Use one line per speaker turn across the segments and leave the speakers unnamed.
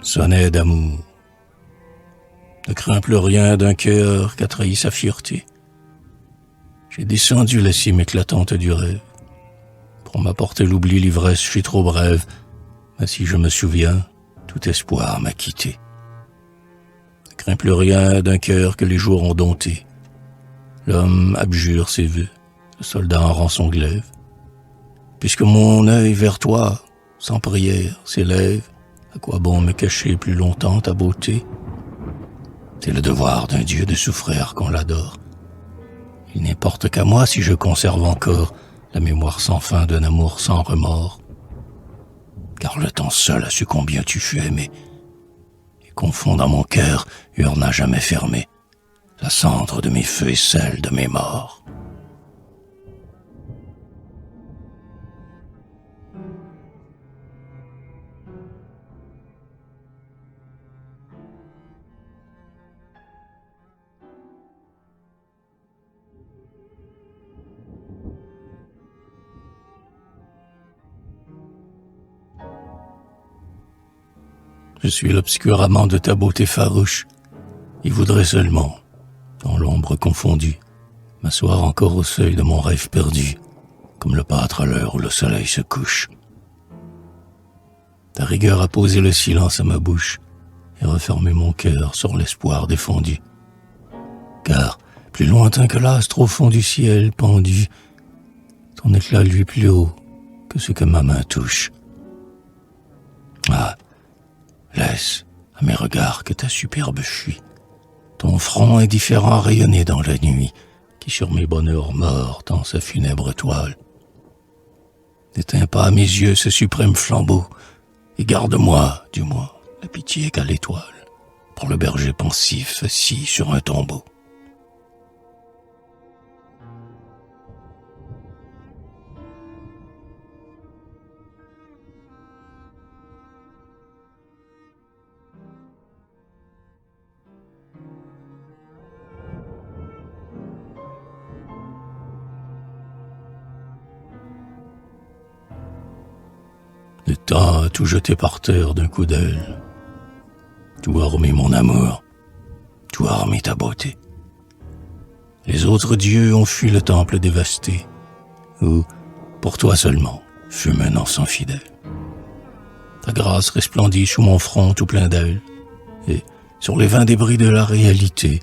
Sonnet d'amour. Ne crains plus rien d'un cœur qu'a trahi sa fierté. J'ai descendu la cime éclatante du rêve. Pour m'apporter l'oubli, l'ivresse, je suis trop brève. Mais si je me souviens, tout espoir m'a quitté. Ne crains plus rien d'un cœur que les jours ont dompté. L'homme abjure ses vœux, le soldat en rend son glaive. Puisque mon œil vers toi, sans prière, s'élève, à quoi bon me cacher plus longtemps ta beauté? C'est le devoir d'un Dieu de souffrir qu'on l'adore. Il n'importe qu'à moi si je conserve encore la mémoire sans fin d'un amour sans remords. Car le temps seul a su combien tu fus aimé, et confond dans mon cœur, urne à jamais fermée, la cendre de mes feux et celle de mes morts. Je suis l'obscur amant de ta beauté farouche, et voudrais seulement, dans l'ombre confondue, m'asseoir encore au seuil de mon rêve perdu, comme le pâtre à l'heure où le soleil se couche. Ta rigueur a posé le silence à ma bouche, et refermé mon cœur sur l'espoir défendu. Car, plus lointain que l'astre au fond du ciel pendu, ton éclat luit plus haut que ce que ma main touche. Ah, laisse à mes regards que ta superbe fuit, ton front indifférent rayonner dans la nuit, qui sur mes bonheurs morts tend sa funèbre toile. N'éteins pas à mes yeux ce suprême flambeau, et garde-moi, du moins, la pitié qu'a l'étoile, pour le berger pensif assis sur un tombeau. Le temps a tout jeté par terre d'un coup d'aile. Tout a remis mon amour, tout a remis ta beauté. Les autres dieux ont fui le temple dévasté, où, pour toi seulement, fut un encens fidèle. Ta grâce resplendit sous mon front tout plein d'ailes, et, sur les vains débris de la réalité,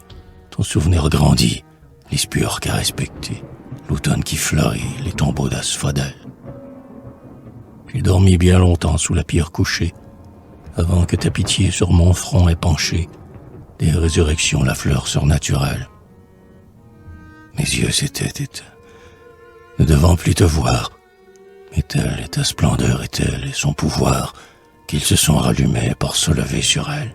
ton souvenir grandit, les spures qu'a respecté, l'automne qui fleurit, les tombeaux d'asphodèles. J'ai dormi bien longtemps sous la pierre couchée, avant que ta pitié sur mon front ait penché, des résurrections la fleur surnaturelle. Mes yeux s'étaient éteints, ne devant plus te voir, mais telle est ta splendeur et tel est son pouvoir, qu'ils se sont rallumés pour se lever sur elle.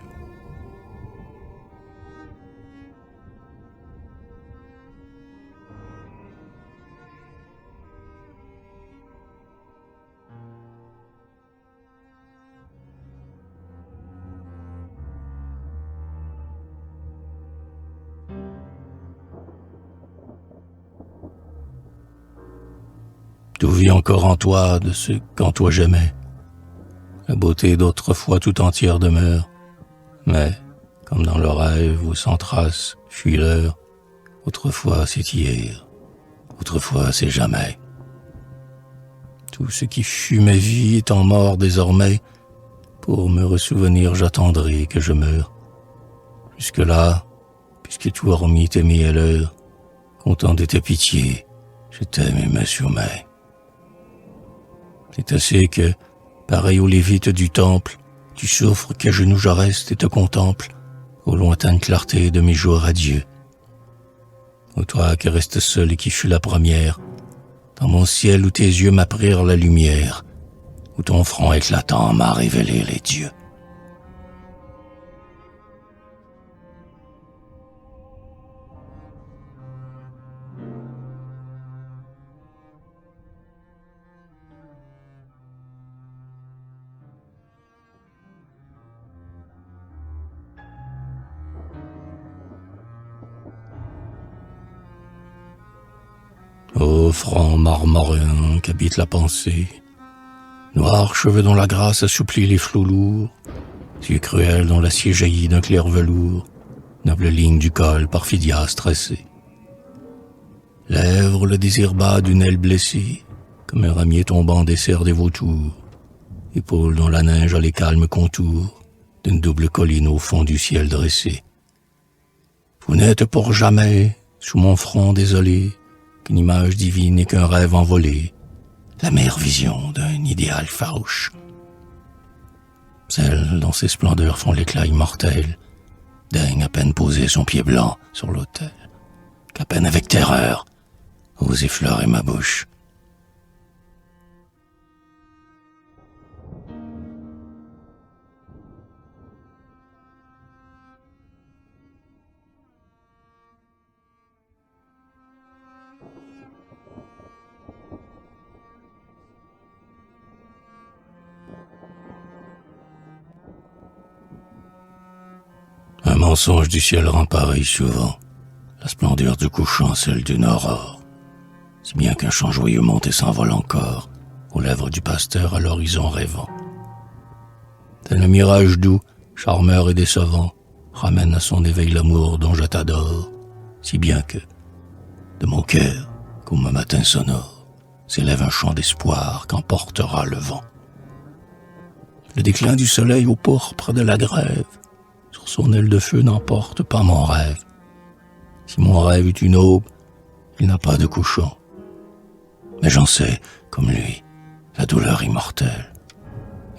Tout vit encore en toi de ce qu'en toi j'aimais. La beauté d'autrefois tout entière demeure, mais, comme dans le rêve où sans trace fuit l'heure, autrefois c'est hier, autrefois c'est jamais. Tout ce qui fut ma vie étant mort désormais, pour me ressouvenir j'attendrai que je meure. Jusque-là, puisque tout a remis tes à l'heure, content de ta pitié, je t'aime et me soumets. C'est assez que, pareil aux lévites du temple, tu souffres qu'à genoux je reste et te contemple, aux lointaines clartés de mes jours adieux. Ô toi qui restes seul et qui fus la première, dans mon ciel où tes yeux m'apprirent la lumière, où ton front éclatant m'a révélé les dieux. Ô front marmorin qu'habite la pensée, noirs cheveux dont la grâce assouplit les flots lourds, yeux cruels dont l'acier jaillit d'un clair velours, noble ligne du col par Phidias tressée. Lèvres le désir bas d'une aile blessée, comme un ramier tombant dessert des vautours, épaules dont la neige a les calmes contours d'une double colline au fond du ciel dressé. Vous n'êtes pour jamais, sous mon front désolé, qu'une image divine et qu'un rêve envolé, la mère vision d'un idéal farouche. Celle dont ses splendeurs font l'éclat immortel, daigne à peine poser son pied blanc sur l'autel, qu'à peine avec terreur, ose effleurer ma bouche. Un mensonge du ciel rend pareil souvent, la splendeur du couchant celle d'une aurore, si bien qu'un chant joyeux monte et s'envole encore, aux lèvres du pasteur à l'horizon rêvant. Tel le mirage doux, charmeur et décevant, ramène à son éveil l'amour dont je t'adore, si bien que, de mon cœur, comme un matin sonore, s'élève un chant d'espoir qu'emportera le vent. Le déclin du soleil au pourpre de la grève, sur son aile de feu n'emporte pas mon rêve. Si mon rêve est une aube, il n'a pas de couchant. Mais j'en sais, comme lui, la douleur immortelle.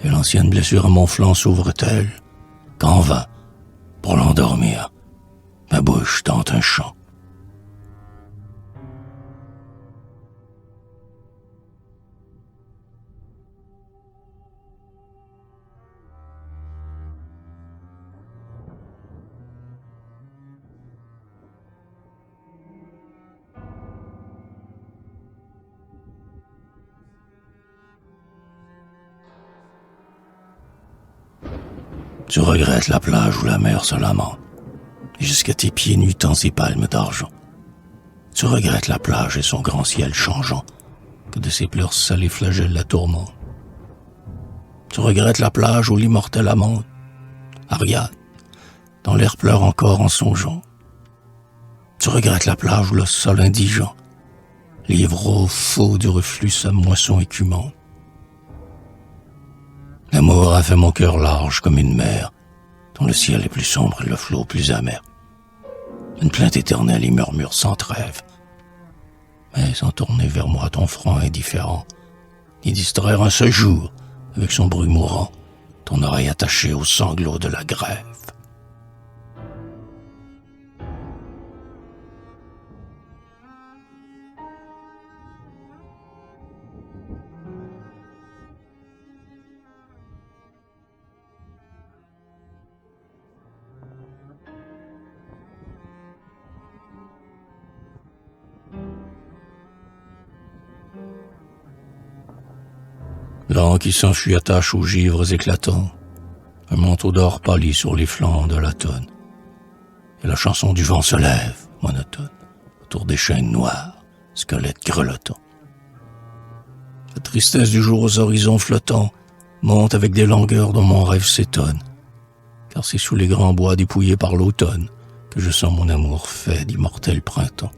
Et l'ancienne blessure à mon flanc s'ouvre-t-elle, qu'en vain, pour l'endormir, ma bouche tente un chant. Tu regrettes la plage où la mer se lamente, et jusqu'à tes pieds nus tend ses palmes d'argent. Tu regrettes la plage et son grand ciel changeant, que de ses pleurs salés flagelle la tourmente. Tu regrettes la plage où l'immortel amante, Ariadne, dans l'air pleure encore en songeant. Tu regrettes la plage où le sol indigent livre au faux du reflux sa moisson écumante. L'amour a fait mon cœur large comme une mer, dont le ciel est plus sombre et le flot plus amer. Une plainte éternelle y murmure sans trêve, mais sans tourner vers moi ton front indifférent, ni distraire un seul jour, avec son bruit mourant, ton oreille attachée aux sanglots de la grève. L'an qui s'enfuit attache aux givres éclatants un manteau d'or pâli sur les flancs de l'automne. Et la chanson du vent se lève, monotone, autour des chaînes noires, squelettes grelottants. La tristesse du jour aux horizons flottants monte avec des langueurs dont mon rêve s'étonne, car c'est sous les grands bois dépouillés par l'automne que je sens mon amour fait d'immortel printemps.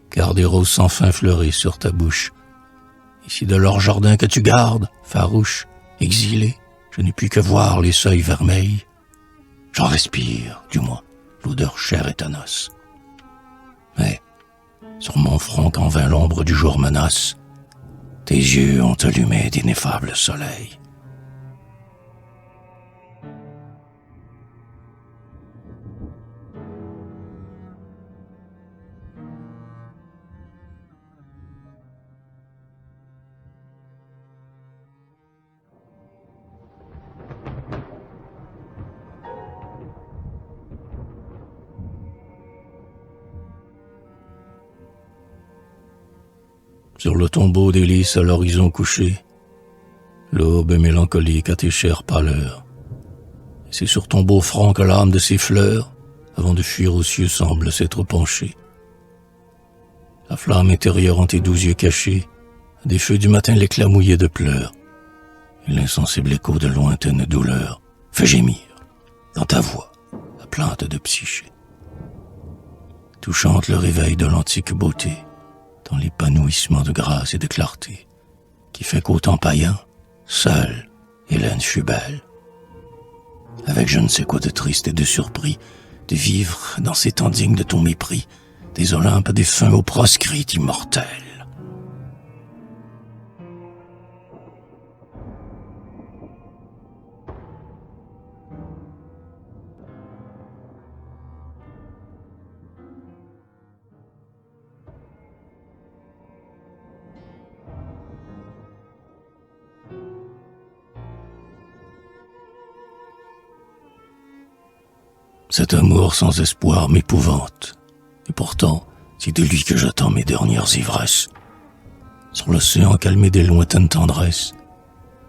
Car des roses sans fin fleurissent sur ta bouche, ici de leur jardin que tu gardes, farouche, exilé, je n'ai pu que voir les seuils vermeils. J'en respire, du moins, l'odeur chère et tenace. Mais, sur mon front qu'en vain l'ombre du jour menace, tes yeux ont allumé d'ineffables soleils. Sur le tombeau des lys à l'horizon couché, l'aube est mélancolique à tes chères pâleurs. Et c'est sur ton beau front que l'âme de ses fleurs, avant de fuir aux cieux, semble s'être penchée. La flamme intérieure en tes doux yeux cachés, à des feux du matin l'éclat mouillé de pleurs. et l'insensible écho de lointaines douleurs fait gémir, dans ta voix, la plainte de Psyché. Tout chante le réveil de l'antique beauté, dans l'épanouissement de grâce et de clarté, qui fait qu'au temps païen, seule, Hélène fut belle. Avec je ne sais quoi de triste et de surpris, de vivre dans ces temps dignes de ton mépris, des Olympes défunts aux proscrites immortels. Cet amour sans espoir m'épouvante, et pourtant, c'est de lui que j'attends mes dernières ivresses. Sur l'océan calmé des lointaines tendresses,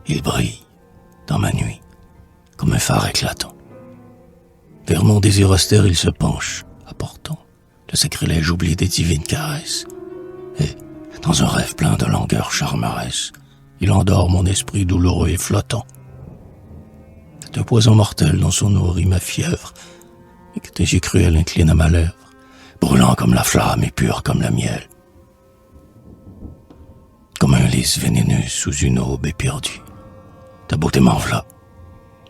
il brille, dans ma nuit, comme un phare éclatant. Vers mon désir austère il se penche, apportant le sacrilège oubli des divines caresses, et, dans un rêve plein de langueur charmeresse, il endort mon esprit douloureux et flottant. C'est un poison mortel dont son eau rit ma fièvre, et que tes yeux cruels inclinent à ma lèvre, brûlant comme la flamme et pur comme le miel. Comme un lys vénéneux sous une aube éperdue, ta beauté m'enveloppe,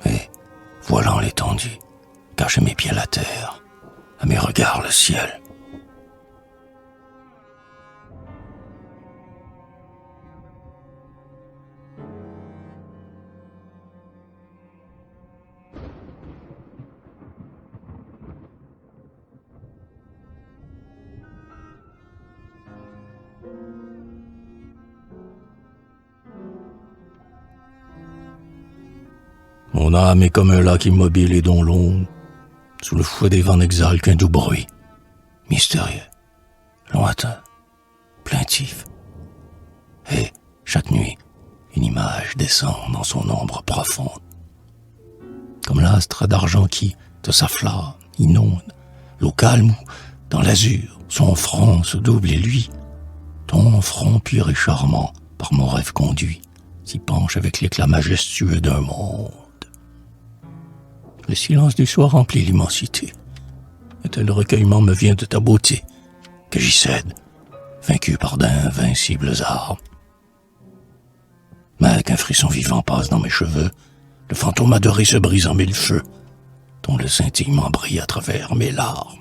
et, voilant l'étendue, cache mes pieds la terre, à mes regards le ciel. Mon âme est comme un lac immobile et dont l'onde, sous le fouet des vents n'exhale qu'un doux bruit, mystérieux, lointain, plaintif. Et, chaque nuit, une image descend dans son ombre profonde. Comme l'astre d'argent qui, de sa flamme, inonde l'eau calme où, dans l'azur, son front se double et lui, ton front pur et charmant, par mon rêve conduit, s'y penche avec l'éclat majestueux d'un monde. Le silence du soir remplit l'immensité. Un tel recueillement me vient de ta beauté, que j'y cède, vaincu par d'invincibles armes. Mais qu'un frisson vivant passe dans mes cheveux, le fantôme adoré se brise en mille feux, dont le scintillement brille à travers mes larmes.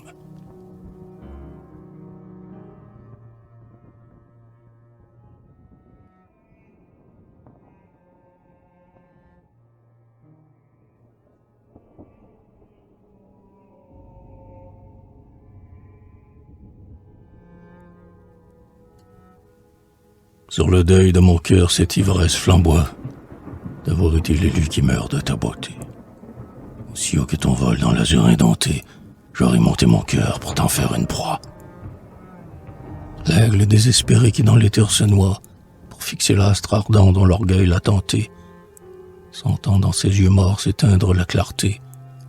Sur le deuil de mon cœur, cette ivresse flamboie d'avoir été l'élu qui meurt de ta beauté. Aussi haut que ton vol dans l'azur indompté, j'aurais monté mon cœur pour t'en faire une proie. L'aigle désespéré qui dans l'éther se noie, pour fixer l'astre ardent dont l'orgueil l'a tenté, sentant dans ses yeux morts s'éteindre la clarté,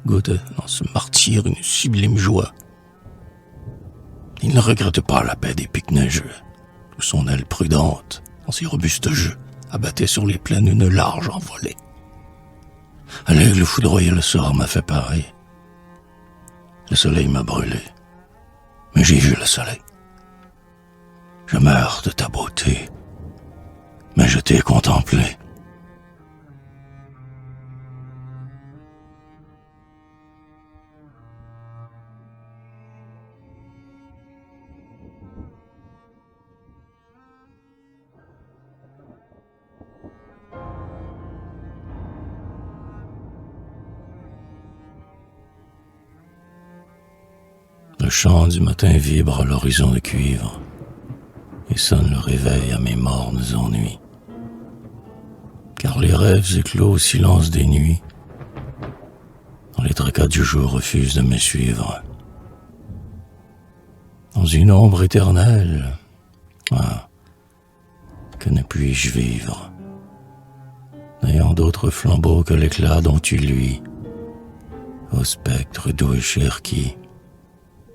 goûte dans ce martyre une sublime joie. Il ne regrette pas la paix des pics neigeux, où son aile prudente, dans ses robustes jeux, abattait sur les plaines une large envolée. À l'aigle foudroyé, le sort m'a fait pareil. Le soleil m'a brûlé, mais j'ai vu le soleil. Je meurs de ta beauté, mais je t'ai contemplé. Le chant du matin vibre à l'horizon de cuivre et sonne le réveil à mes mornes ennuis. Car les rêves éclos au silence des nuits, dans les tracas du jour refusent de me suivre. Dans une ombre éternelle, que ne puis-je vivre, n'ayant d'autre flambeau que l'éclat dont tu luis, ô spectre doux et cher qui,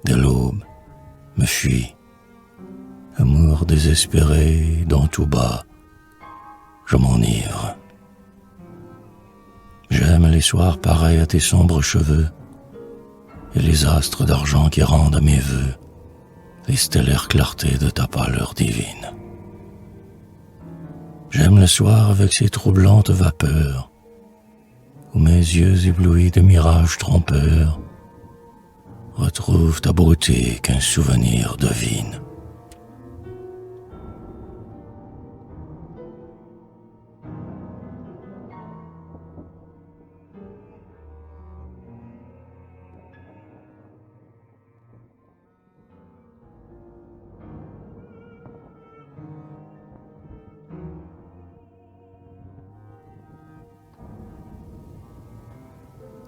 de l'aube, me fuit, amour désespéré dont tout bas je m'enivre. J'aime les soirs pareils à tes sombres cheveux, et les astres d'argent qui rendent à mes vœux les stellaires clartés de ta pâleur divine. J'aime le soir avec ses troublantes vapeurs, où mes yeux éblouis de mirages trompeurs retrouvent ta beauté qu'un souvenir devine.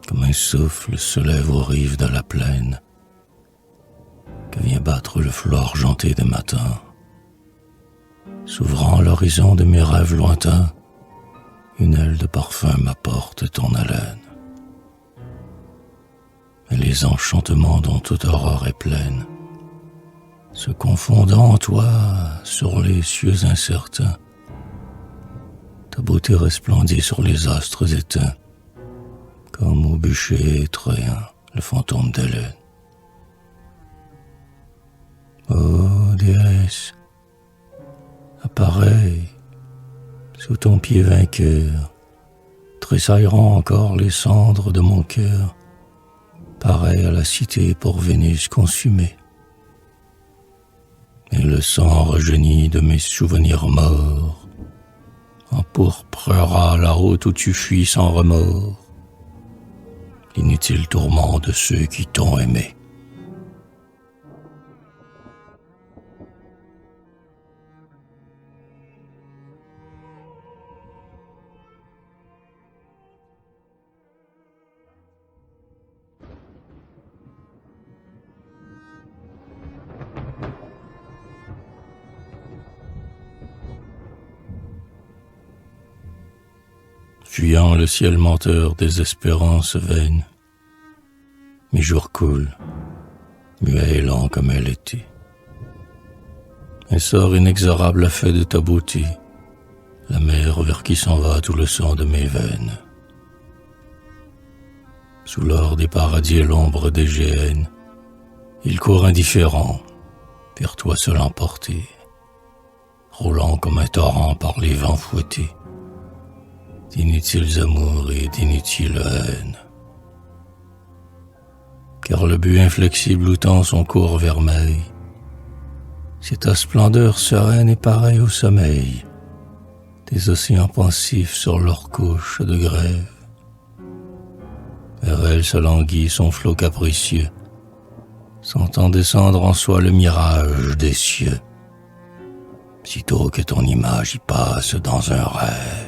Comme un souffle se lève aux rives de la plaine, que vient battre le flot argenté des matins. S'ouvrant à l'horizon de mes rêves lointains, une aile de parfum m'apporte ton haleine. Et les enchantements dont toute aurore est pleine, se confondant en toi sur les cieux incertains, ta beauté resplendit sur les astres éteints, comme au bûcher étreint le fantôme d'Hélène. Ô déesse, appareille sous ton pied vainqueur, tressailleront encore les cendres de mon cœur, pareil à la cité pour Vénus consumée. Et le sang rajeuni de mes souvenirs morts empourprera la route où tu fuis sans remords, l'inutile tourment de ceux qui t'ont aimé. Fuyant le ciel menteur des espérances vaines, mes jours coulent, muets et lents comme elle était. Un sort inexorable a fait de ta beauté la mer vers qui s'en va tout le sang de mes veines. Sous l'or des paradis et l'ombre des géhennes, il court indifférent, vers toi seul emporté, roulant comme un torrent par les vents fouettés, d'inutiles amours et d'inutiles haines. Car le but inflexible où tend son cours vermeil, c'est ta splendeur sereine et pareille au sommeil des océans pensifs sur leur couche de grève. Vers elle se languit son flot capricieux, sentant descendre en soi le mirage des cieux, sitôt que ton image y passe dans un rêve.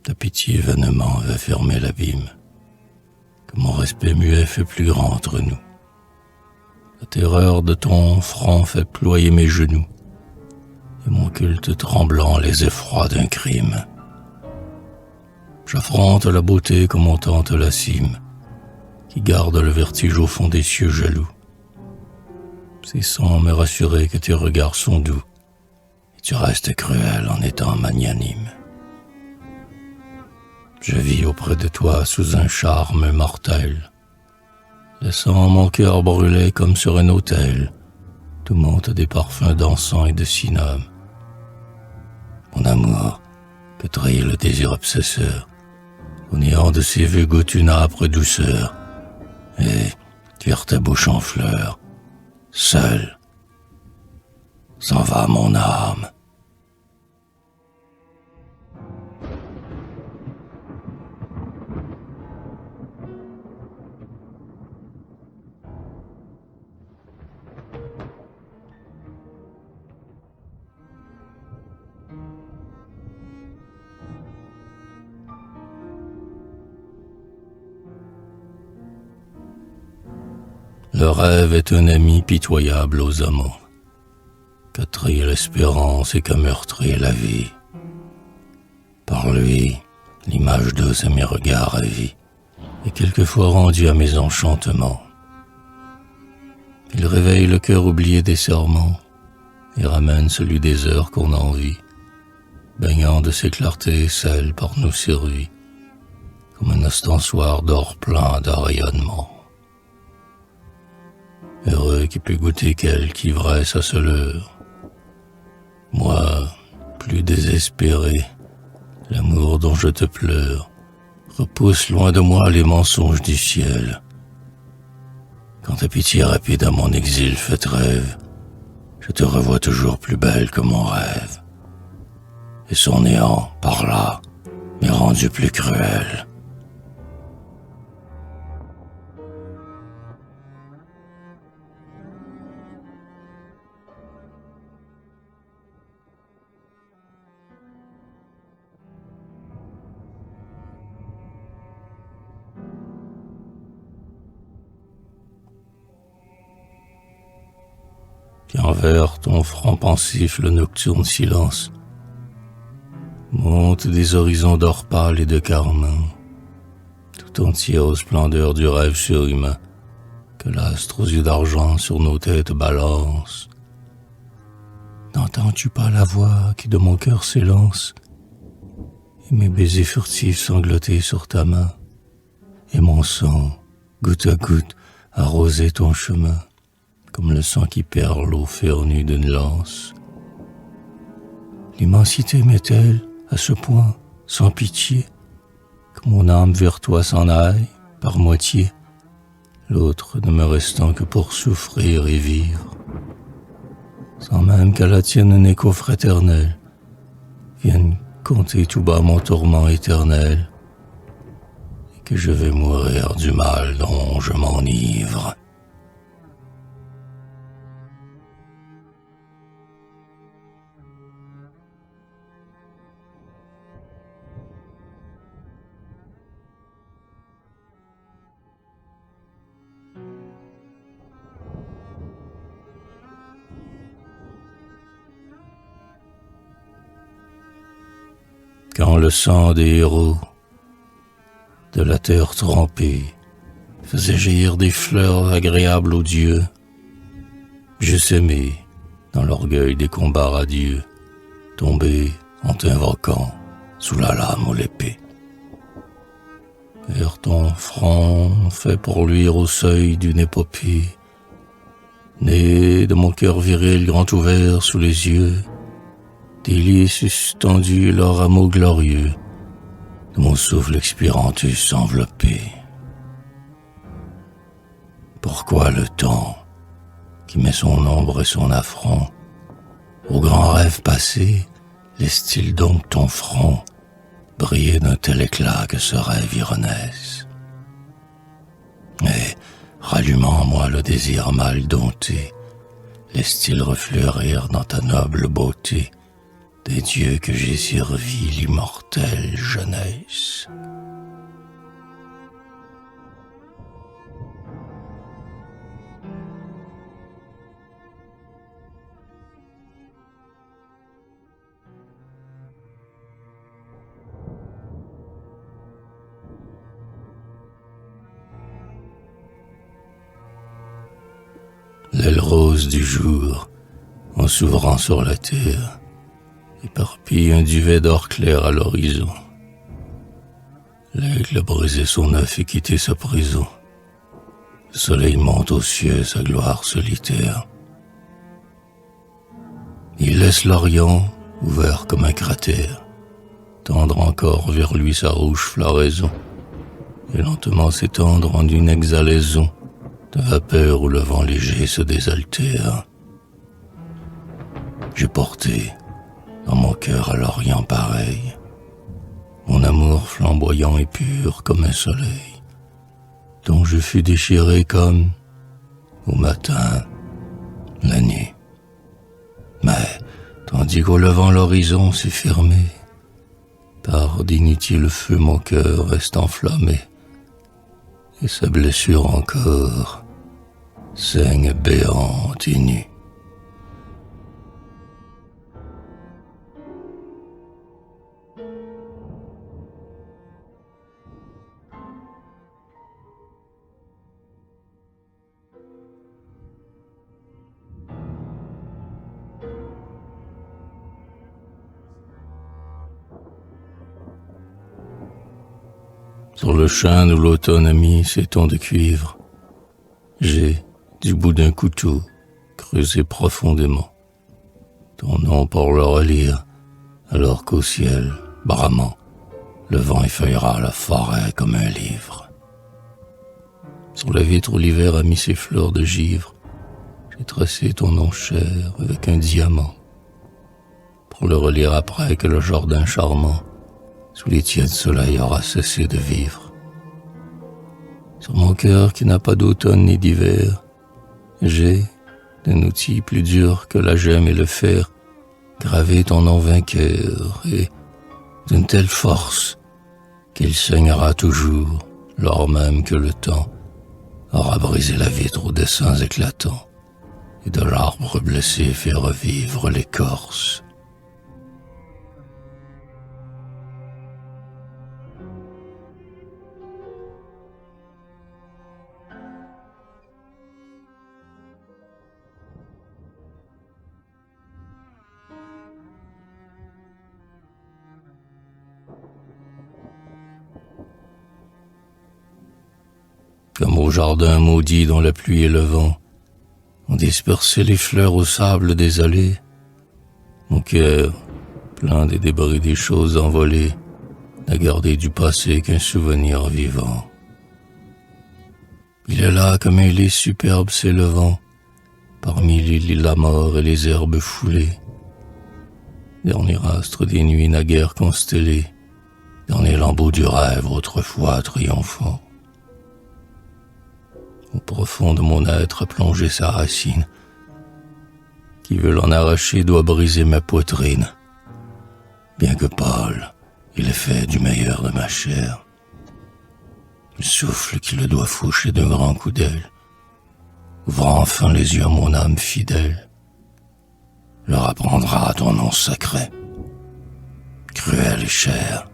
Ta pitié vainement veut fermer l'abîme, que mon respect muet fait plus grand entre nous. La terreur de ton front fait ployer mes genoux, et mon culte tremblant les effrois d'un crime. J'affronte la beauté comme on tente la cime, qui garde le vertige au fond des cieux jaloux. C'est sans me rassurer que tes regards sont doux, et tu restes cruel en étant magnanime. Je vis auprès de toi sous un charme mortel, laissant mon cœur brûler comme sur un autel, d'où montent des parfums d'encens et de cinnamome. Mon amour, que trahit le désir obsesseur, au néant de ses vœux goûte une âpre douceur, et, vers ta bouche en fleurs, seule, s'en va mon âme. Le rêve est un ami pitoyable aux amants. qu'a trahi l'espérance et qu'a meurtri la vie. Par lui, l'image d'eux à mes regards ravis, et quelquefois rendu à mes enchantements. Il réveille le cœur oublié des serments, et ramène celui des heures qu'on envie, baignant de ses clartés celles par nous servies, comme un ostensoir d'or plein de rayonnement. Heureux qui peut goûter quelque ivresse à ce leurre. Moi, plus désespéré, l'amour dont je te pleure repousse loin de moi les mensonges du ciel. Quand ta pitié rapide à mon exil fait trêve, je te revois toujours plus belle que mon rêve. Et son néant, par là, m'est rendu plus cruel. Qu'envers ton front pensif le nocturne silence monte des horizons d'or pâle et de carmin, tout entier aux splendeurs du rêve surhumain que l'astre aux yeux d'argent sur nos têtes balance. N'entends-tu pas la voix qui de mon cœur s'élance, et mes baisers furtifs sanglotés sur ta main, et mon sang, goutte à goutte, arroser ton chemin, comme le sang qui perle au fer nu d'une lance. L'immensité m'est-elle, à ce point, sans pitié, que mon âme vers toi s'en aille, par moitié, l'autre ne me restant que pour souffrir et vivre, sans même qu'à la tienne un écho fraternel vienne compter tout bas mon tourment éternel, et que je vais mourir du mal dont je m'enivre. Quand le sang des héros de la terre trempée faisait jaillir des fleurs agréables aux dieux, j'eusse aimé, dans l'orgueil des combats radieux, tomber en t'invoquant sous la lame ou l'épée. Vers ton front fait pour luire au seuil d'une épopée, né de mon cœur viril grand ouvert sous les yeux, des lys suspendus leur rameau glorieux, de mon souffle expirant t'eusse enveloppé. Pourquoi le temps, qui met son ombre et son affront, au grand rêve passé, laisse-t-il donc ton front briller d'un tel éclat que ce rêve y renaisse? Et, rallumant en moi le désir mal dompté, laisse-t-il refleurir dans ta noble beauté des dieux que j'ai servis l'immortelle jeunesse? L'aile rose du jour, en s'ouvrant sur la terre, éparpille un duvet d'or clair à l'horizon. L'aigle a brisé son œuf et quitté sa prison. Le soleil monte aux cieux, sa gloire solitaire. Il laisse l'Orient ouvert comme un cratère, tendre encore vers lui sa rouge floraison, et lentement s'étendre en une exhalaison de vapeur où le vent léger se désaltère. J'ai porté dans mon cœur à l'Orient pareil, mon amour flamboyant et pur comme un soleil, dont je fus déchiré comme, au matin, la nuit. Mais, tandis qu'au levant l'horizon s'est fermé, par d'inutiles feux mon cœur reste enflammé, et sa blessure encore saigne béante et nue. Sur le chêne où l'automne a mis ses tons de cuivre, j'ai, du bout d'un couteau, creusé profondément ton nom pour le relire, alors qu'au ciel, bramant, le vent effeuillera la forêt comme un livre. Sur la vitre où l'hiver a mis ses fleurs de givre, j'ai tracé ton nom cher avec un diamant, pour le relire après que le jardin charmant, sous les tièdes soleils, aura cessé de vivre. Sur mon cœur qui n'a pas d'automne ni d'hiver, j'ai, d'un outil plus dur que la gemme et le fer, gravé ton nom vainqueur, et d'une telle force qu'il saignera toujours, lors même que le temps aura brisé la vitre aux dessins éclatants, et de l'arbre blessé fait revivre l'écorce. Comme au jardin maudit dont la pluie et le vent ont dispersé les fleurs au sable des allées, mon cœur, plein des débris des choses envolées, n'a gardé du passé qu'un souvenir vivant. Il est là comme un lys superbe s'élevant, parmi les lilas morts et les herbes foulées, dernier astre des nuits naguère constellées, dernier lambeau du rêve autrefois triomphant. Au profond de mon être a plongé sa racine. Qui veut l'en arracher doit briser ma poitrine. Bien que pâle, il est fait du meilleur de ma chair. Le souffle qui le doit faucher d'un grand coup d'aile ouvrant enfin les yeux à mon âme fidèle, leur apprendra ton nom sacré, cruel et cher.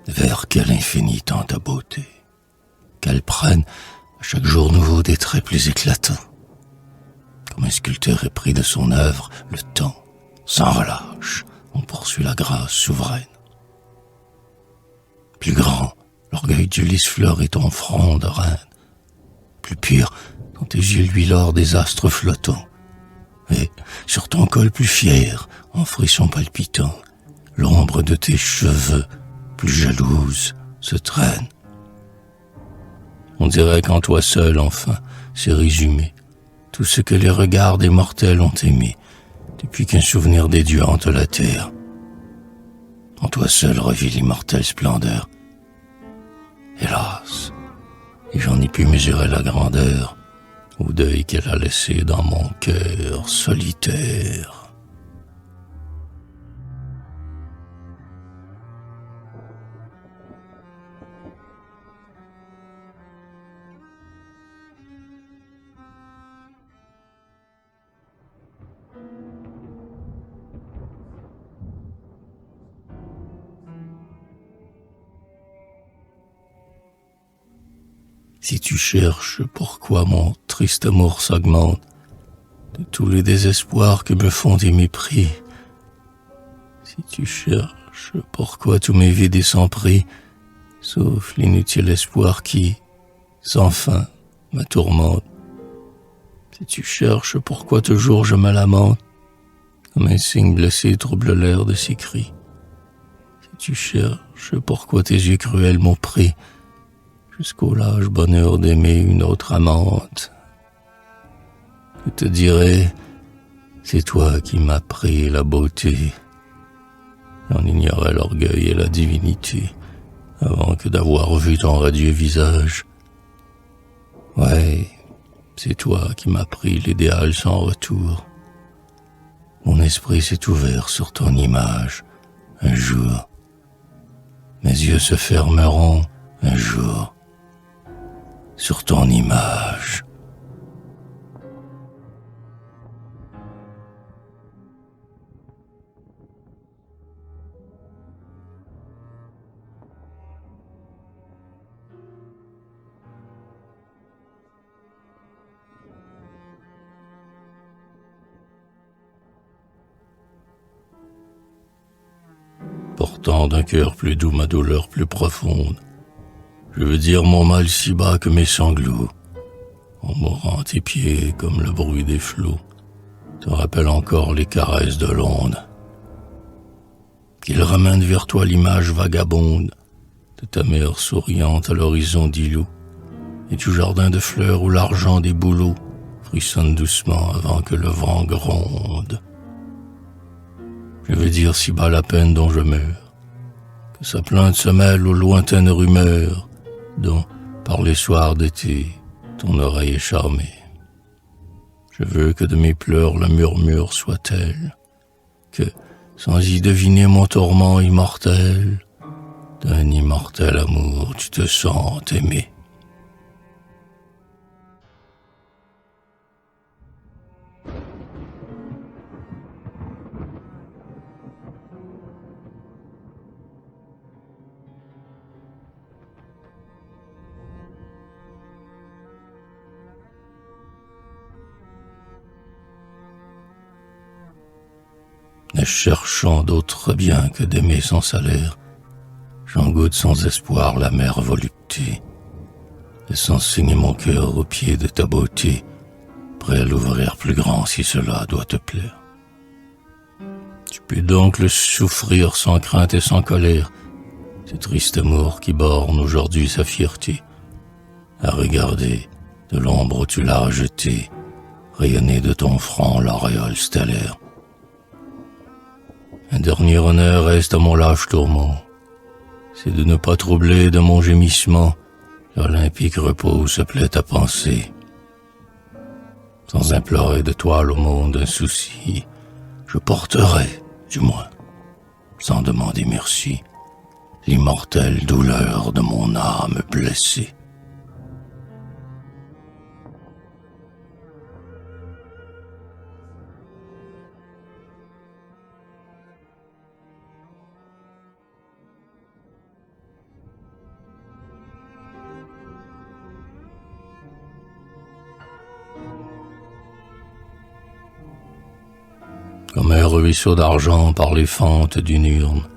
Vers quel infini tend ta beauté, qu'elle prenne à chaque jour nouveau des traits plus éclatants. Comme un sculpteur épris de son œuvre, le temps, sans relâche, on poursuit la grâce souveraine. Plus grand, l'orgueil d'Ulysse fleurit ton front de reine. Plus pur, dans tes yeux luit l'or des astres flottants. Et sur ton col plus fier, en frisson palpitant, l'ombre de tes cheveux, plus jalouse, se traîne. On dirait qu'en toi seul, enfin, c'est résumé tout ce que les regards des mortels ont aimé, depuis qu'un souvenir des dieux hante la terre. En toi seul revit l'immortelle splendeur. Hélas, et j'en ai pu mesurer la grandeur, au deuil qu'elle a laissé dans mon cœur solitaire. Si tu cherches pourquoi mon triste amour s'augmente, de tous les désespoirs que me font des mépris, si tu cherches pourquoi tous mes vides et sans prix, sauf l'inutile espoir qui, sans fin, me tourmente, si tu cherches pourquoi toujours je me lamente, comme un cygne blessé trouble l'air de ses cris, si tu cherches pourquoi tes yeux cruels m'ont pris, jusqu'au lâche bonheur d'aimer une autre amante, je te dirai, c'est toi qui m'as pris la beauté. J'en ignorais l'orgueil et la divinité, avant que d'avoir vu ton radieux visage. Ouais, c'est toi qui m'as pris l'idéal sans retour. Mon esprit s'est ouvert sur ton image, un jour. Mes yeux se fermeront un jour sur ton image. portant d'un cœur plus doux ma douleur plus profonde. Je veux dire mon mal si bas que mes sanglots, en mourant à tes pieds comme le bruit des flots, te rappellent encore les caresses de l'onde. Qu'il ramène vers toi l'image vagabonde de ta mère souriante à l'horizon d'îlot, et du jardin de fleurs où l'argent des bouleaux frissonne doucement avant que le vent gronde. Je veux dire si bas la peine dont je meurs, que sa plainte se mêle aux lointaines rumeurs dont, par les soirs d'été, ton oreille est charmée. Je veux que de mes pleurs le murmure soit tel, que, sans y deviner mon tourment immortel, d'un immortel amour tu te sens aimé. Ne cherchant d'autre bien que d'aimer sans salaire, j'en goûte sans espoir l'amère volupté, laissant saigner mon cœur au pied de ta beauté, prêt à l'ouvrir plus grand si cela doit te plaire. Tu peux donc le souffrir sans crainte et sans colère, ce triste amour qui borne aujourd'hui sa fierté, à regarder de l'ombre où tu l'as rejeté, rayonner de ton front l'auréole stellaire. Un dernier honneur reste à mon lâche tourment, c'est de ne pas troubler de mon gémissement l'olympique repos où se plaît ta pensée. Sans implorer de toi l'aumône d'un souci, je porterai, du moins, sans demander merci, l'immortelle douleur de mon âme blessée. Comme un ruisseau d'argent par les fentes d'une urne,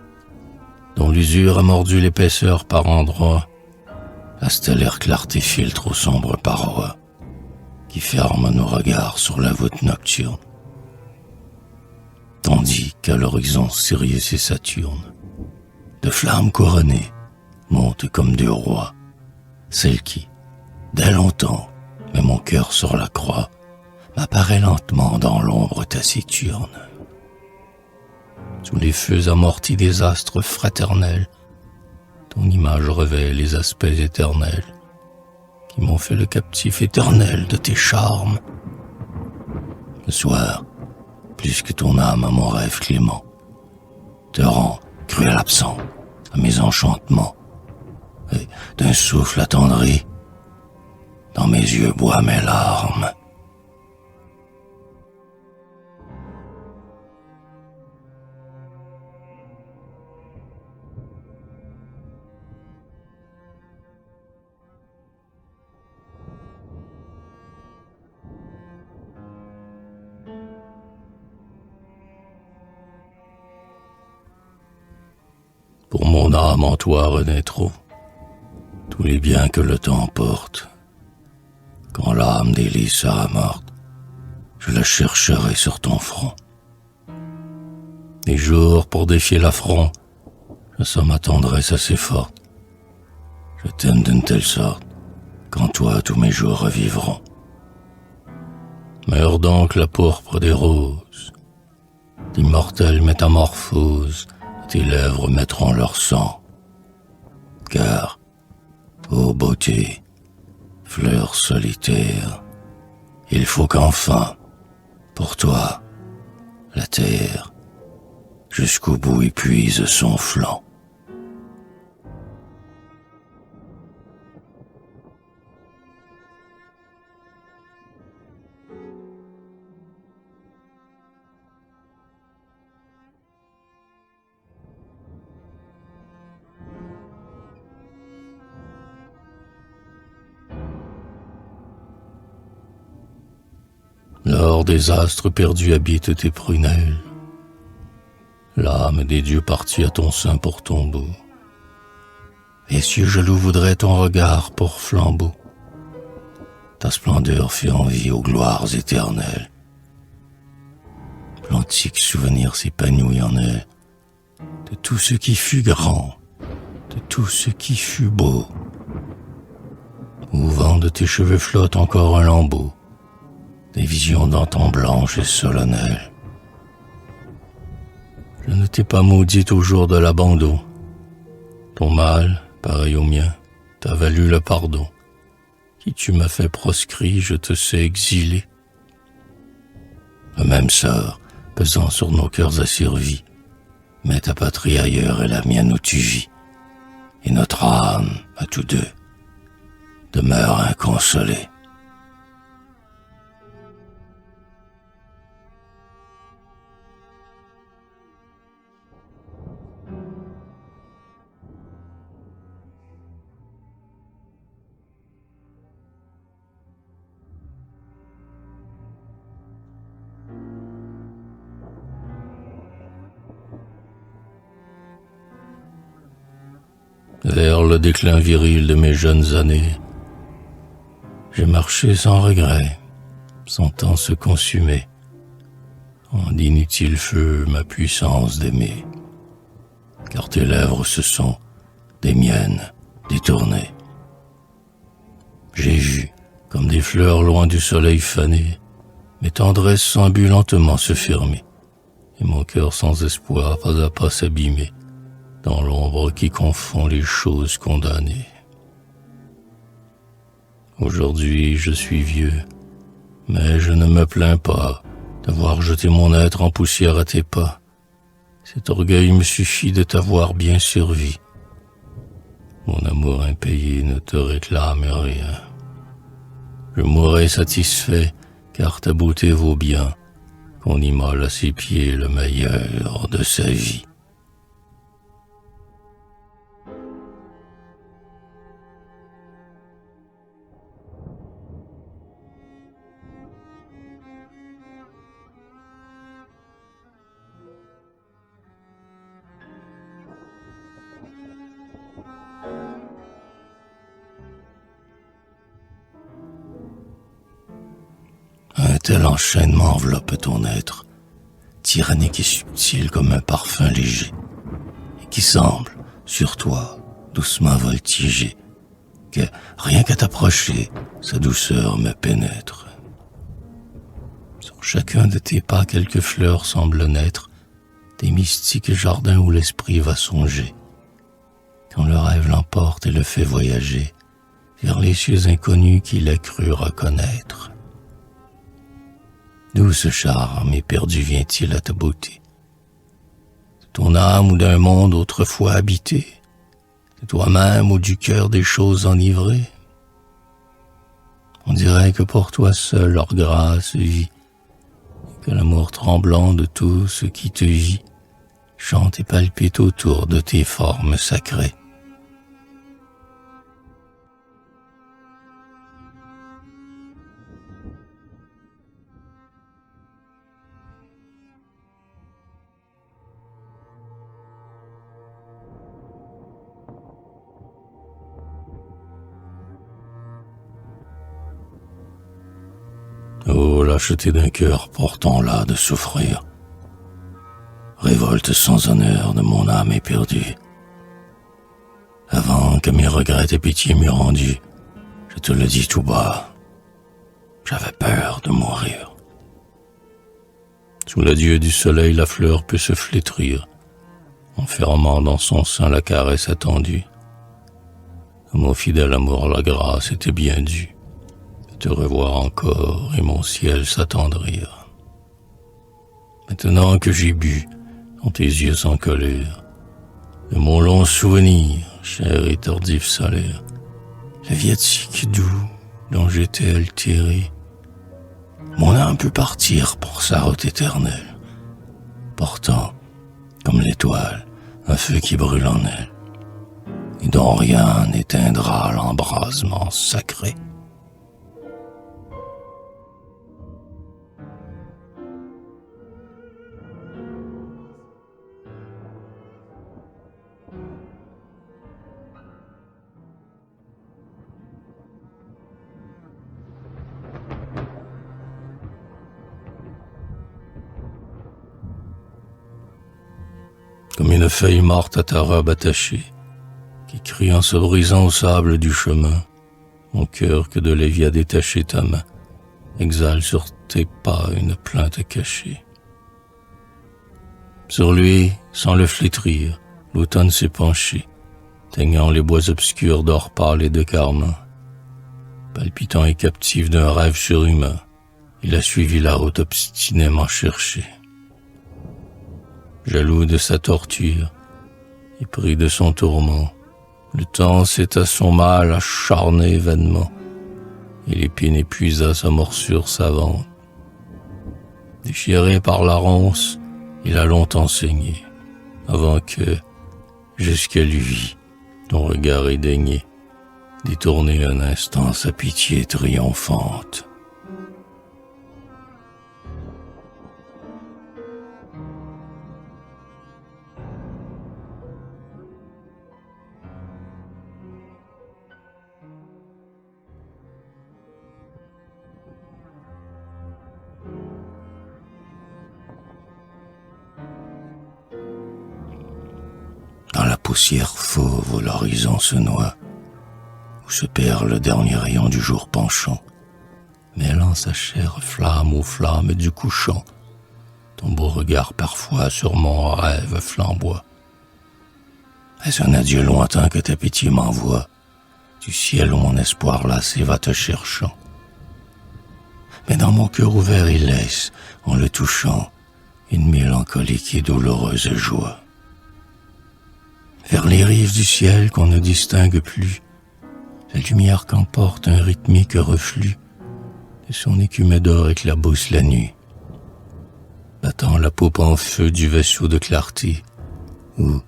dont l'usure a mordu l'épaisseur par endroits, la stellaire clarté filtre aux sombres parois, qui ferment nos regards sur la voûte nocturne. Tandis qu'à l'horizon Sirius et Saturne, de flammes couronnées, montent comme deux rois, celle qui, dès longtemps, met mon cœur sur la croix, m'apparaît lentement dans l'ombre taciturne. Sous les feux amortis des astres fraternels, ton image revêt les aspects éternels qui m'ont fait le captif éternel de tes charmes. Le soir, plus que ton âme à mon rêve clément, te rend cruel absent à mes enchantements, et d'un souffle attendri, dans mes yeux bois mes larmes. Pour mon âme en toi renaîtront tous les biens que le temps porte. Quand l'âme d'Élie sera morte, je la chercherai sur ton front. Des jours pour défier l'affront, je sens ma tendresse assez forte. Je t'aime d'une telle sorte qu'en toi tous mes jours revivront. Meurs donc la pourpre des roses, d'immortelles métamorphoses, tes lèvres mettront leur sang. Car, ô beauté, fleur solitaire, il faut qu'enfin, pour toi, la terre, jusqu'au bout épuise son flanc. L'or des astres perdus habite tes prunelles. l'âme des dieux partie à ton sein pour tombeau. Les cieux jaloux voudraient ton regard pour flambeau. Ta splendeur fait envie aux gloires éternelles. L'antique souvenir s'épanouit en elle, de tout ce qui fut grand, de tout ce qui fut beau. Au vent de tes cheveux flotte encore un lambeau, des visions d'antan blanches et solennelles. Je ne t'ai pas maudite au jour de l'abandon. Ton mal, pareil au mien, t'a valu le pardon. Qui tu m'as fait proscrit, je te sais exilé. Le même sort, pesant sur nos cœurs asservis, mets ta patrie ailleurs et la mienne où tu vis. Et notre âme, à tous deux, demeure inconsolée. Vers le déclin viril de mes jeunes années, j'ai marché sans regret, sentant se consumer en d'inutiles feux ma puissance d'aimer, car tes lèvres se sont des miennes détournées. J'ai vu, comme des fleurs loin du soleil fané, mes tendresses ambulantement se fermer, et mon cœur sans espoir pas à pas s'abîmer dans l'ombre qui confond les choses condamnées. Aujourd'hui je suis vieux, mais je ne me plains pas d'avoir jeté mon être en poussière à tes pas. Cet orgueil me suffit de t'avoir bien servi. Mon amour impayé ne te réclame rien. Je mourrai satisfait, car ta beauté vaut bien qu'on immole à ses pieds le meilleur de sa vie. Un tel enchaînement enveloppe ton être, tyrannique et subtil comme un parfum léger, et qui semble, sur toi, doucement voltiger, que, rien qu'à t'approcher, sa douceur me pénètre. Sur chacun de tes pas, quelques fleurs semblent naître, des mystiques jardins où l'esprit va songer, quand le rêve l'emporte et le fait voyager vers les cieux inconnus qu'il a cru reconnaître. D'où ce charme éperdu vient-il à ta beauté? De ton âme ou d'un monde autrefois habité? De toi-même ou du cœur des choses enivrées? On dirait que pour toi seul leur grâce vit, et que l'amour tremblant de tout ce qui te vit chante et palpite autour de tes formes sacrées. Oh, lâcheté d'un cœur portant là de souffrir, révolte sans honneur de mon âme éperdue. Avant que mes regrets et pitiés m'euent rendu, je te le dis tout bas, j'avais peur de mourir. Sous l'adieu du soleil, la fleur peut se flétrir, enfermant dans son sein la caresse attendue. À mon fidèle amour, la grâce était bien due, de te revoir encore et mon ciel s'attendrir. Maintenant que j'ai bu dans tes yeux sans colère, de mon long souvenir, cher et tardif salaire, le viatique doux dont j'étais altéré, mon âme peut partir pour sa route éternelle, portant, comme l'étoile, un feu qui brûle en elle, et dont rien n'éteindra l'embrasement sacré. comme une feuille morte à ta robe attachée, qui crie en se brisant au sable du chemin. Mon cœur que de la vie a détaché ta main, exhale sur tes pas une plainte cachée. Sur lui, sans le flétrir, l'automne s'est penché, teignant les bois obscurs d'or pâle et de carmin. Palpitant et captif d'un rêve surhumain, il a suivi la route obstinément cherchée. Jaloux de sa torture, épris de son tourment, le temps s'est à son mal acharné vainement, et l'épine épuisa sa morsure savante. Déchiré par la ronce, il a longtemps saigné, avant que, jusqu'à lui, ton regard ait daigné détourner un instant sa pitié triomphante. Dans la poussière fauve où l'horizon se noie, où se perd le dernier rayon du jour penchant, mêlant sa chair flamme aux flammes du couchant, ton beau regard parfois sur mon rêve flamboie. Est-ce un adieu lointain que ta pitié m'envoie, du ciel où mon espoir lassé va te cherchant? Mais dans mon cœur ouvert il laisse, en le touchant, une mélancolique et douloureuse joie. Vers les rives du ciel qu'on ne distingue plus, la lumière qu'emporte un rythmique reflux de son écume d'or éclabousse la nuit, battant la poupe en feu du vaisseau de clarté, où,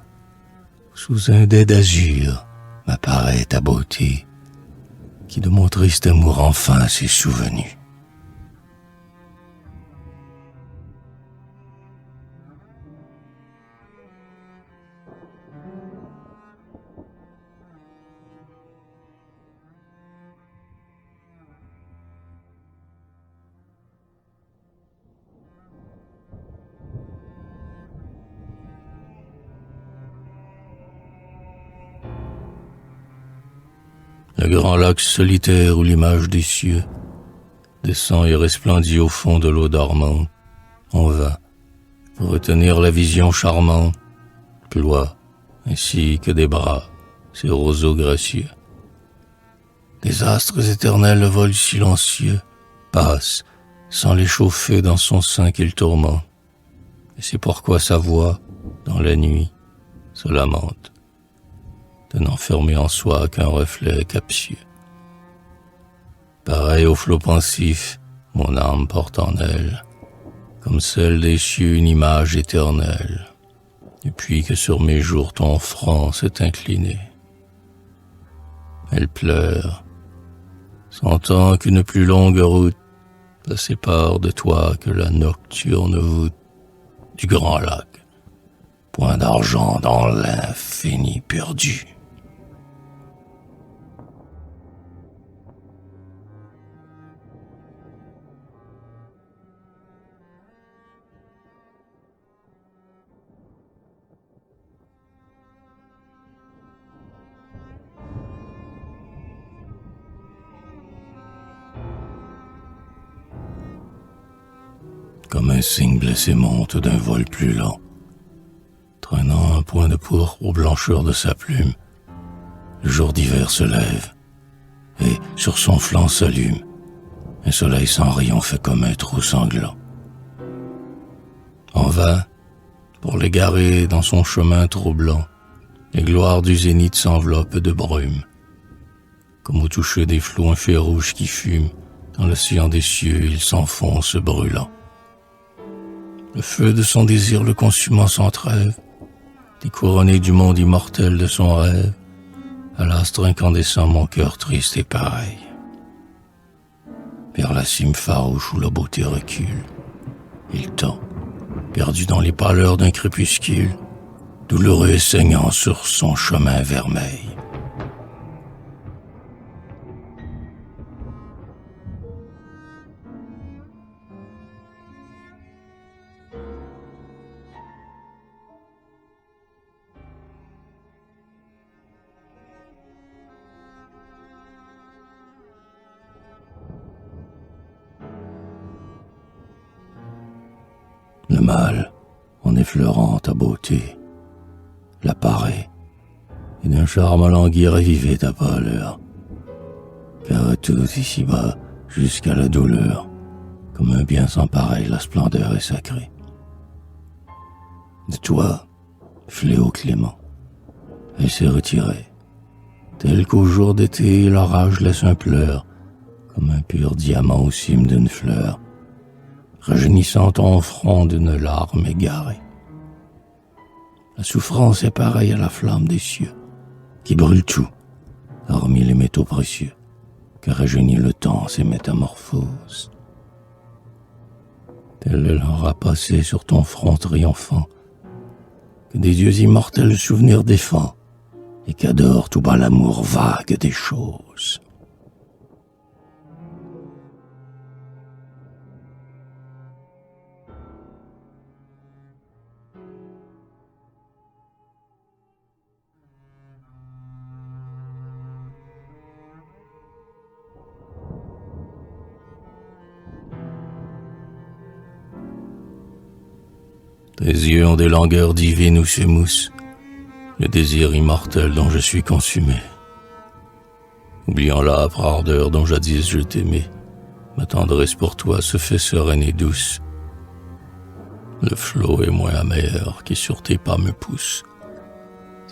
sous un dais d'azur, m'apparaît ta beauté, qui de mon triste amour enfin s'est souvenu. Le grand lac solitaire où l'image des cieux descend et resplendit au fond de l'eau dormante, en vain, pour retenir la vision charmante, ploie, ainsi que des bras, ses roseaux gracieux. Des astres éternels, le vol silencieux, passe, sans l'échauffer dans son sein qu'il tourmente. Et c'est pourquoi sa voix, dans la nuit, se lamente, de n'enfermer en soi qu'un reflet captieux. Pareil au flot pensif, mon âme porte en elle, comme celle des cieux une image éternelle, depuis que sur mes jours ton front s'est incliné. Elle pleure, sentant qu'une plus longue route la sépare de toi que la nocturne voûte du grand lac, point d'argent dans l'infini perdu. Comme un cygne blessé monte d'un vol plus lent, traînant un point de pourpre aux blancheurs de sa plume, le jour d'hiver se lève, et sur son flanc s'allume un soleil sans rayon fait comme un trou sanglant. En vain, pour l'égarer dans son chemin troublant, les gloires du zénith s'enveloppent de brume, comme au toucher des flots un feu rouge qui fume, dans l'océan des cieux il s'enfonce brûlant. Le feu de son désir le consumant sans trêve, découronné du monde immortel de son rêve, à l'astre incandescent mon cœur triste et pareil. Vers la cime farouche où la beauté recule, il tend, perdu dans les pâleurs d'un crépuscule, douloureux et saignant sur son chemin vermeil. Le mal, en effleurant ta beauté, l'apparaît, et d'un charme languir revivait ta pâleur. Car tout ici-bas, jusqu'à la douleur, comme un bien sans pareil, la splendeur est sacrée. De toi, fléau clément, elle s'est retirée, tel qu'au jour d'été l'orage laisse un pleur, comme un pur diamant au cime d'une fleur, rajeunissant ton front d'une larme égarée. La souffrance est pareille à la flamme des cieux, qui brûle tout, hormis les métaux précieux, que rajeunit le temps ses métamorphoses. Tel elle aura passé sur ton front triomphant, que des dieux immortels le souvenir défend, et qu'adore tout bas l'amour vague des choses. Tes yeux ont des langueurs divines où s'émousse le désir immortel dont je suis consumé. Oubliant l'âpre ardeur dont jadis je t'aimais, ma tendresse pour toi se fait sereine et douce. Le flot est moins amer qui sur tes pas me pousse.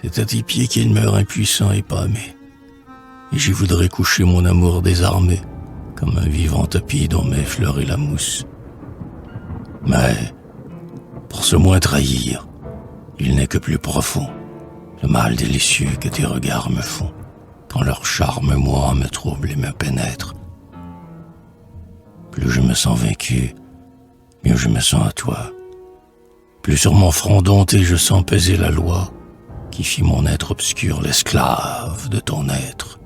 C'est à tes pieds qu'il meurt impuissant et pâmé, et j'y voudrais coucher mon amour désarmé, comme un vivant tapis dont m'effleurait la mousse. Mais pour ce moins trahir, il n'est que plus profond le mal délicieux que tes regards me font, quand leur charme moi me trouble et me pénètre. Plus je me sens vaincu, mieux je me sens à toi. Plus sur mon front dompté je sens peser la loi, qui fit mon être obscur l'esclave de ton être.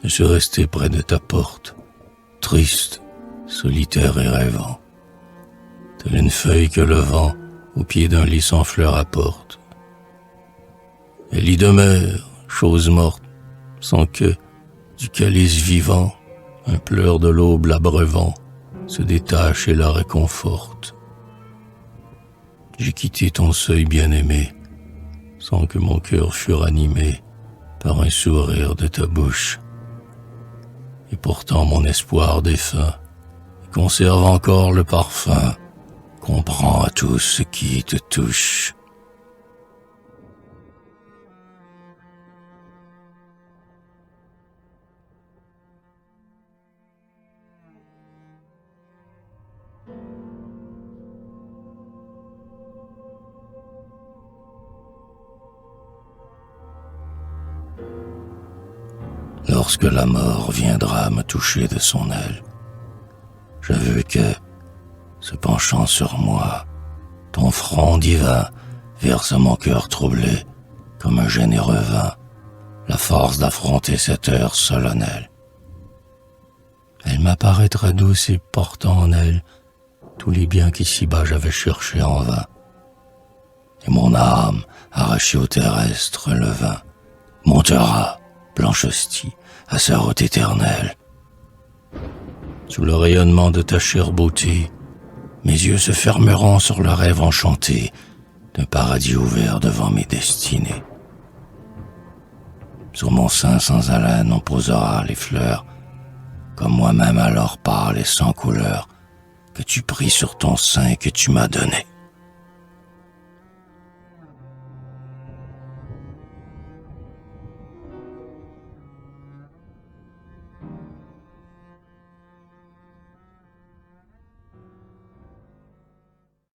Je suis resté près de ta porte, triste, solitaire et rêvant, telle une feuille que le vent, au pied d'un lit sans fleurs, apporte. Elle y demeure, chose morte, sans que, du calice vivant, un pleur de l'aube l'abreuvant, se détache et la réconforte. J'ai quitté ton seuil bien-aimé, sans que mon cœur fût ranimé par un sourire de ta bouche. Et pourtant mon espoir défunt conserve encore le parfum qu'on prend à tout ce qui te touche. Lorsque la mort viendra me toucher de son aile, je veux que, se penchant sur moi, ton front divin verse à mon cœur troublé, comme un généreux vin, la force d'affronter cette heure solennelle. Elle m'apparaîtra douce et portant en elle tous les biens qu'ici-bas j'avais cherchés en vain. Et mon âme, arrachée au terrestre, le vin, montera, blanche hostie, à sa route éternelle. Sous le rayonnement de ta chère beauté, mes yeux se fermeront sur le rêve enchanté d'un paradis ouvert devant mes destinées. Sur mon sein sans haleine on posera les fleurs, comme moi-même alors pâle et sans couleur, que tu pris sur ton sein et que tu m'as donné.